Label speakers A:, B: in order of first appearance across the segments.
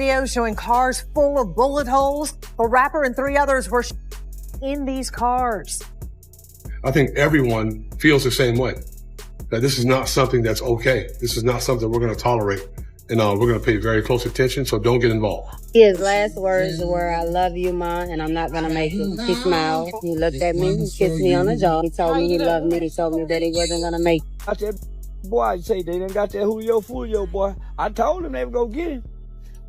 A: video showing cars full of bullet holes. The rapper and 3 others were in these cars.
B: I think everyone feels the same way, that this is not something that's okay. This is not something we're going to tolerate. And we're going to pay very close attention, so don't get involved.
C: His last words were, "I love you, Ma, and I'm not going to make it." He smiled. He looked at me. He kissed me on the jaw. He told me he loved me. He told me that he wasn't going to make it.
D: I said, boy, I say they done got that Julio Foolio, boy. I told him they would go get him.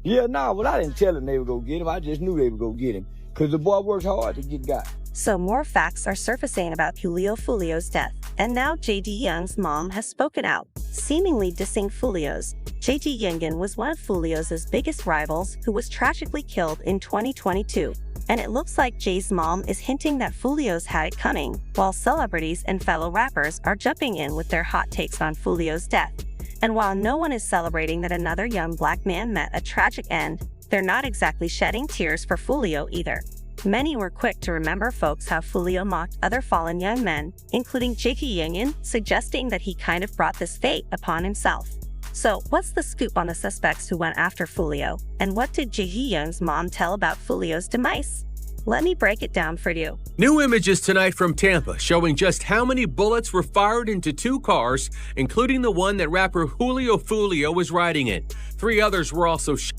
D: Yeah, nah, but I didn't tell him they would go get him. I just knew they would go get him because the boy works hard to get got.
E: So more facts are surfacing about Julio Foolio's death, and now J.D. Young's mom has spoken out, seemingly dissing Foolio's. J.D. Youngin was one of Foolio's biggest rivals who was tragically killed in 2022, and it looks like Jay's mom is hinting that Foolio's had it coming, while celebrities and fellow rappers are jumping in with their hot takes on Foolio's death. And while no one is celebrating that another young black man met a tragic end, they're not exactly shedding tears for Foolio either. Many were quick to remember folks how Foolio mocked other fallen young men, including J.D. Youngin, suggesting that he kind of brought this fate upon himself. So, what's the scoop on the suspects who went after Foolio? And what did J.D. Young's mom tell about Foolio's demise? Let me break it down for you.
F: New images tonight from Tampa showing just how many bullets were fired into 2 cars, including the one that rapper Julio Foolio was riding in. 3 others were also shot.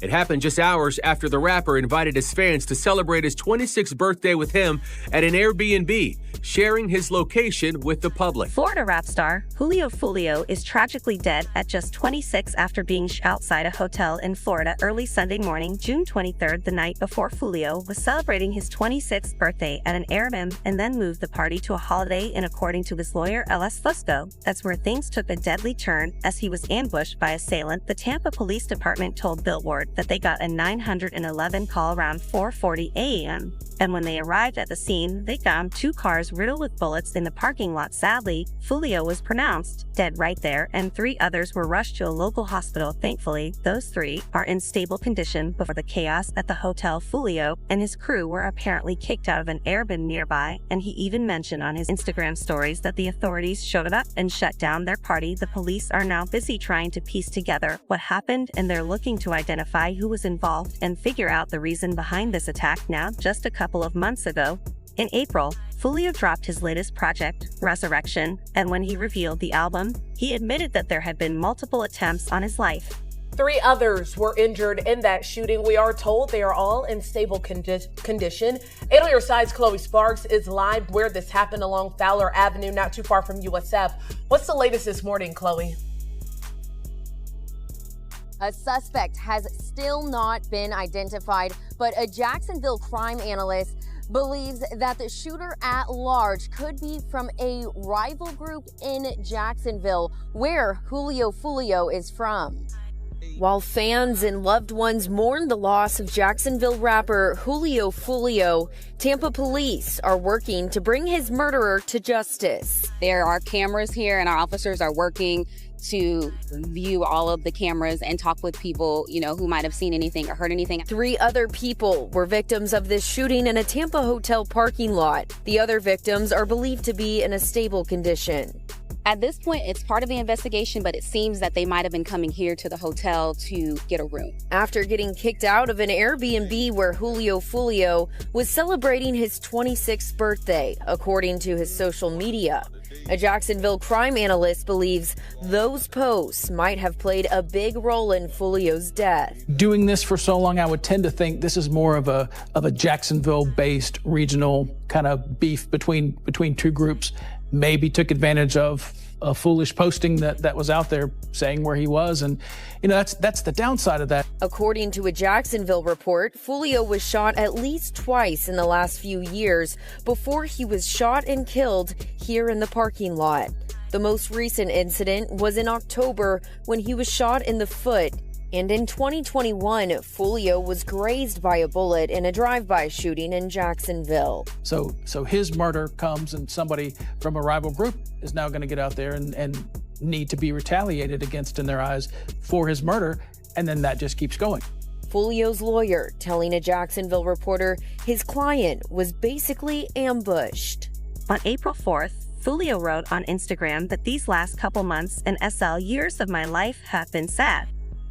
F: It happened just hours after the rapper invited his fans to celebrate his 26th birthday with him at an Airbnb, sharing his location with the public.
E: Florida rap star Julio Foolio is tragically dead at just 26 after being shot outside a hotel in Florida early Sunday morning, June 23rd, the night before Foolio was celebrating his 26th birthday at an Airbnb and then moved the party to a Holiday Inn. According to his lawyer, Ellis Fusco, that's where things took a deadly turn as he was ambushed by assailant. The Tampa Police Department told Billboard that they got a 911 call around 4:40 a.m. And when they arrived at the scene, they found 2 cars riddled with bullets in the parking lot. Sadly, Foolio was pronounced dead right there, and 3 others were rushed to a local hospital. Thankfully, those 3 are in stable condition. Before the chaos at the hotel, Foolio and his crew were apparently kicked out of an Airbnb nearby, and he even mentioned on his Instagram stories that the authorities showed up and shut down their party. The police are now busy trying to piece together what happened, and they're looking to identify who was involved and figure out the reason behind this attack. Now, just a couple of months ago, in April, Foolio dropped his latest project, Resurrection, and when he revealed the album, he admitted that there had been multiple attempts on his life.
G: 3 others were injured in that shooting. We are told they are all in stable condition. 8 on your sides, Chloe Sparks is live where this happened along Fowler Avenue, not too far from USF. What's the latest this morning, Chloe?
H: A suspect has still not been identified, but a Jacksonville crime analyst believes that the shooter at large could be from a rival group in Jacksonville, where Julio Foolio is from. While fans and loved ones mourn the loss of Jacksonville rapper Julio Foolio, Tampa police are working to bring his murderer to justice.
C: There are cameras here, and our officers are working to view all of the cameras and talk with people, who might have seen anything or heard anything.
H: 3 other people were victims of this shooting in a Tampa hotel parking lot. The other victims are believed to be in a stable condition.
C: At this point, it's part of the investigation, but it seems that they might have been coming here to the hotel to get a room.
H: After getting kicked out of an Airbnb where Julio Foolio was celebrating his 26th birthday, according to his social media. A Jacksonville crime analyst believes those posts might have played a big role in Foolio's death.
I: Doing this for so long, I would tend to think this is more of a Jacksonville-based regional kind of beef between 2 groups. Maybe took advantage of a foolish posting that was out there saying where he was, and that's the downside of that.
H: According to a Jacksonville report, Foolio was shot at least twice in the last few years before he was shot and killed here in the parking lot. The most recent incident was in October when he was shot in the foot. And in 2021, Foolio was grazed by a bullet in a drive-by shooting in Jacksonville.
I: So his murder comes, and somebody from a rival group is now going to get out there and need to be retaliated against in their eyes for his murder, and then that just keeps going.
H: Foolio's lawyer telling a Jacksonville reporter his client was basically ambushed.
E: On April 4th, Foolio wrote on Instagram that these last couple months and SL years of my life have been sad.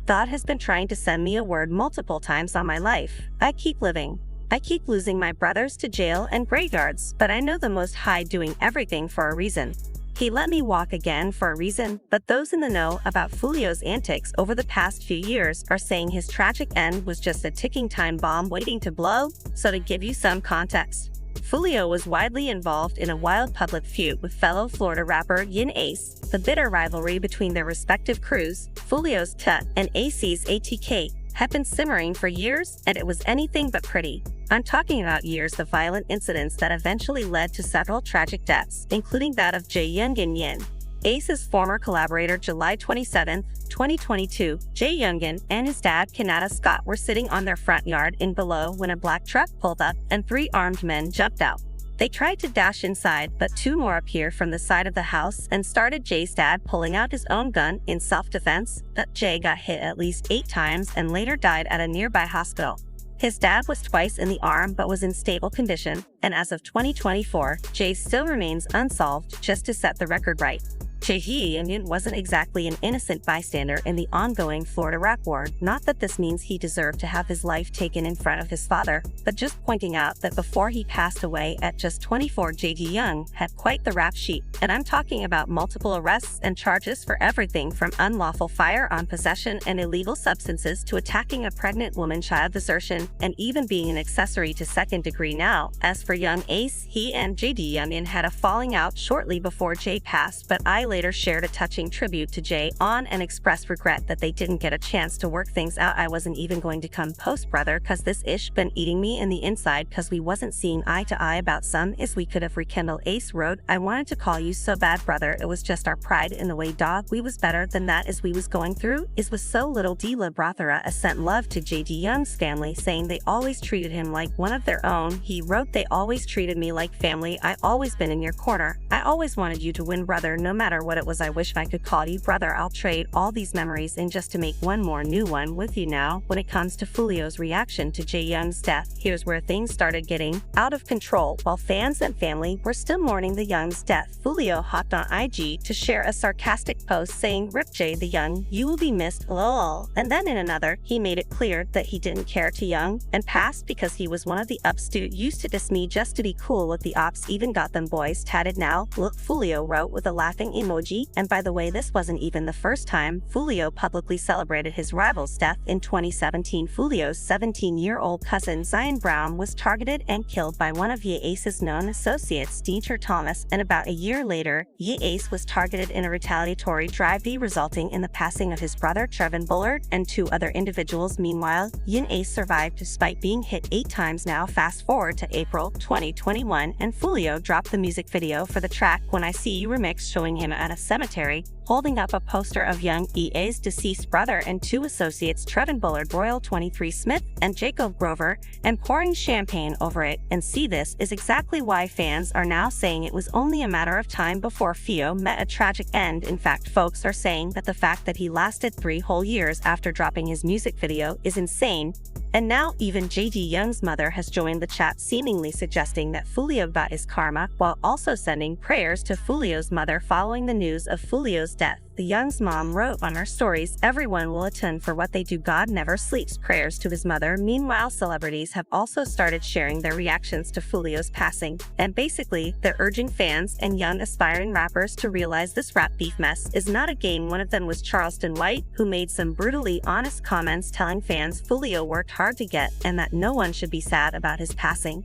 E: God has been trying to send me a word multiple times on my life. I keep living. I keep losing my brothers to jail and graveyards, but I know the Most High doing everything for a reason. He let me walk again for a reason, but those in the know about Foolio's antics over the past few years are saying his tragic end was just a ticking time bomb waiting to blow. So to give you some context, Foolio was widely involved in a wild public feud with fellow Florida rapper Yin Ace. The bitter rivalry between their respective crews, Foolio's T and AC's ATK, had been simmering for years, and it was anything but pretty. I'm talking about years of violent incidents that eventually led to several tragic deaths, including that of Jay Youngin Yin, Ace's former collaborator. July 27, 2022, Jay Youngin and his dad, Kanata Scott, were sitting on their front yard in Below when a black truck pulled up and 3 armed men jumped out. They tried to dash inside, but 2 more appeared from the side of the house and started Jay's dad pulling out his own gun in self-defense, but Jay got hit at least 8 times and later died at a nearby hospital. His dad was twice in the arm but was in stable condition, and as of 2024, Jay still remains unsolved. Just to set the record right, Jay Youngin wasn't exactly an innocent bystander in the ongoing Florida rap war. Not that this means he deserved to have his life taken in front of his father, but just pointing out that before he passed away at just 24, Jay Young had quite the rap sheet. And I'm talking about multiple arrests and charges for everything from unlawful firearm possession and illegal substances to attacking a pregnant woman, child desertion, and even being an accessory to second degree now. As for young Ace, he and Jay Youngin had a falling out shortly before Jay passed, but I later shared a touching tribute to Jay on and expressed regret that they didn't get a chance to work things out. I wasn't even going to come post, brother, cause this ish been eating me in the inside, cause we wasn't seeing eye to eye about some is we could have rekindled. Ace wrote, I wanted to call you so bad, brother, it was just our pride in the way, dog, we was better than that as we was going through is was so little. D. La Brothera sent love to J.D. Young's family, saying they always treated him like one of their own. He wrote, they always treated me like family. I always been in your corner. I always wanted you to win, brother, no matter what it was. I wish I could call you brother. I'll trade all these memories in just to make one more new one with you now. When it comes to Foolio's reaction to Jay Young's death, here's where things started getting out of control. While fans and family were still mourning the Young's death, Foolio hopped on IG to share a sarcastic post saying, "Rip Jay the Young, you will be missed, lol." And then in another, he made it clear that he didn't care to Young and passed because he was one of the ups dude used to diss me just to be cool with the ops, even got them boys tatted now. Look, Foolio wrote with a laughing emoji. And by the way, this wasn't even the first time Foolio publicly celebrated his rival's death. In 2017, Foolio's 17-year-old cousin Zion Brown was targeted and killed by one of Ye Ace's known associates, Dieter Thomas, and about a year later, Ye Ace was targeted in a retaliatory drive-by, resulting in the passing of his brother Trevin Bullard and 2 other individuals. Meanwhile, Yin Ace survived despite being hit 8 times. Now fast forward to April 2021, and Foolio dropped the music video for the track When I See You remix, showing him at a cemetery holding up a poster of young EA's deceased brother and 2 associates, Trevin Bullard, Royal 23 Smith, and Jacob Grover, and pouring champagne over it. And see, this is exactly why fans are now saying it was only a matter of time before Fio met a tragic end. In fact, folks are saying that the fact that he lasted 3 whole years after dropping his music video is insane. And now even J.D. Young's mother has joined the chat, seemingly suggesting that Foolio got his karma, while also sending prayers to Foolio's mother following the news of Foolio's death. The Young's mom wrote on her stories, "Everyone will attend for what they do. God never sleeps." Prayers to his mother. Meanwhile, celebrities have also started sharing their reactions to Foolio's passing. And basically, they're urging fans and young aspiring rappers to realize this rap beef mess is not a game. One of them was Charleston White, who made some brutally honest comments telling fans Foolio worked hard to get and that no one should be sad about his passing.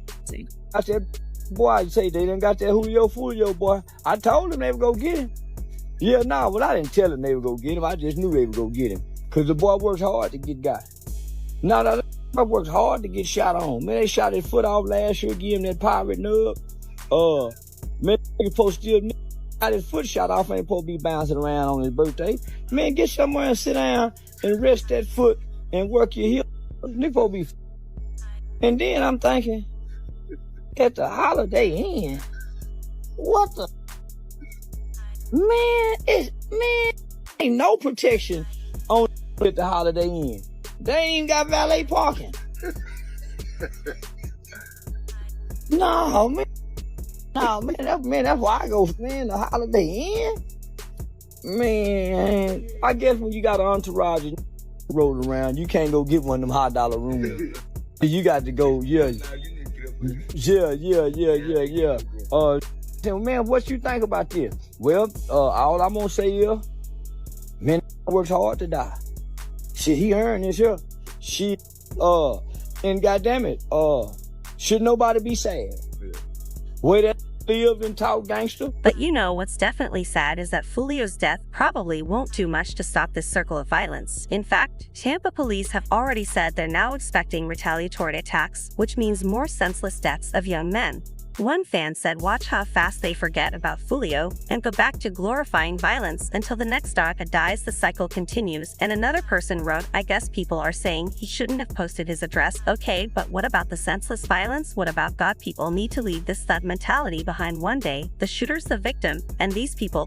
D: I said, boy, I say they done got that Julio Foolio, boy. I told them they would go get him. Yeah, nah, but I didn't tell them they would go get him. I just knew they would go get him. Because the boy works hard to get got. No, I worked hard to get shot on. Man, they shot his foot off last year, give him that pirate nub. Man, they supposed to still got his foot shot off, ain't supposed to be bouncing around on his birthday. Man, get somewhere and sit down and rest that foot and work your hip. They supposed to be. And then I'm thinking, at the Holiday Inn, what the? Man, ain't no protection on at the Holiday Inn. They ain't even got valet parking. No, man. That's why I go, man, the Holiday Inn. Man, I guess when you got an entourage, rolling around. You can't go get one of them high dollar rooms. You got to go, yeah. Man, what you think about this? Well, all I'm gonna say is, man, works hard to die. Shit, he earned this here. Shit, and goddamn it, should nobody be sad? Way that live and talk gangster.
E: But you know what's definitely sad is that Foolio's death probably won't do much to stop this circle of violence. In fact, Tampa police have already said they're now expecting retaliatory attacks, which means more senseless deaths of young men. One fan said watch how fast they forget about Foolio and go back to glorifying violence until the next dog dies. The cycle continues. And another person wrote, I guess people are saying he shouldn't have posted his address. Okay, but what about the senseless violence? What about God? People need to leave this thug mentality behind one day. The shooter's the victim, and these people